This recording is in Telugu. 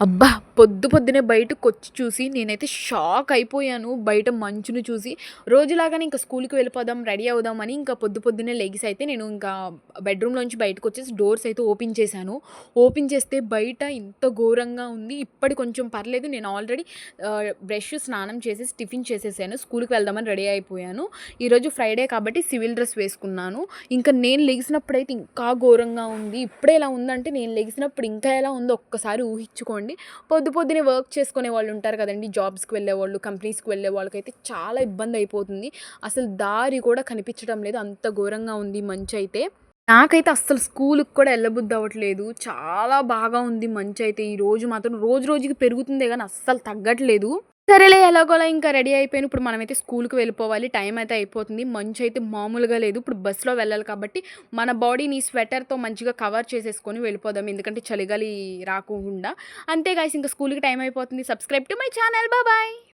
అబ్బా! పొద్దున్నే బయటకొచ్చి చూసి నేనైతే షాక్ అయిపోయాను. బయట మంచుని చూసి. రోజులాగానే ఇంక స్కూలుకి వెళ్ళిపోదాం, రెడీ అవుదామని ఇంకా పొద్దున్నే లెగిసైతే నేను ఇంకా బెడ్‌రూమ్‌లోంచి బయటకొచ్చేసి డోర్స్ అయితే ఓపెన్ చేశాను. ఓపెన్ చేస్తే బయట ఇంత ఘోరంగా ఉంది. ఇప్పటికి కొంచెం పర్లేదు. నేను ఆల్రెడీ స్నానం చేసేసి టిఫిన్ చేసేసాను. స్కూలుకి వెళ్దామని రెడీ అయిపోయాను. ఈరోజు ఫ్రైడే కాబట్టి సివిల్ డ్రెస్ వేసుకున్నాను. ఇంకా నేను లెగిసినప్పుడైతే ఇంకా ఘోరంగా ఉంది. ఇప్పుడే ఇలా ఉందంటే నేను లెగిసినప్పుడు ఇంకా ఎలా ఉందో ఒక్కసారి ఊహించుకోండి. పొద్దున్నే వర్క్ చేసుకునే వాళ్ళు ఉంటారు కదండీ! జాబ్స్‌కి వెళ్ళేవాళ్ళు, కంపెనీస్‌కి వెళ్ళే వాళ్ళకైతే చాలా ఇబ్బందయిపోతుంది. అసలు దారి కూడా కనిపించడం లేదు. అంత ఘోరంగా ఉంది మంచయితే. నాకైతే అస్సలు స్కూలుకి కూడా ఎళ్ళబుద్ధి అవ్వట్లేదు. చాలా బాగా ఉంది మంచయితే. ఈ రోజు మాత్రం రోజు రోజుకి పెరుగుతుందే గానీ అస్సలు తగ్గట్లేదు. సరేలే ఎలాగోలా ఇంకా రెడీ అయిపోయాను. ఇప్పుడు మనమైతే స్కూలుకి వెళ్ళిపోవాలి. టైం అయితే అయిపోతుంది. మంచయితే మామూలుగా లేదు. ఇప్పుడు బస్‌లో వెళ్ళాలి కాబట్టి మన బాడీని స్వెటర్‌తో మంచిగా కవర్ చేసేసుకొని వెళ్ళిపోదాం. ఎందుకంటే చలిగాలి రాకోకుండా. అంతే గైస్, ఇంకా స్కూలుకి టైం అయిపోతుంది. Subscribe to my channel. Bye.